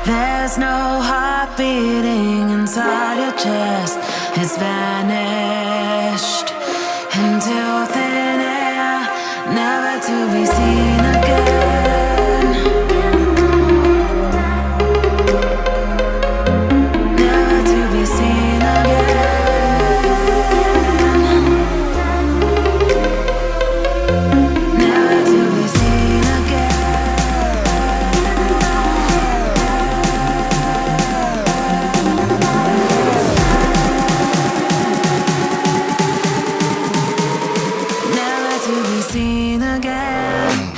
There's no heart beating inside your chest. It's vanished into thin air, never to be seen again. Never to be seen again. Never to be seen again. Seen again.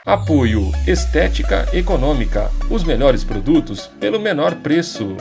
Apoio Estética Econômica. Os melhores produtos pelo menor preço.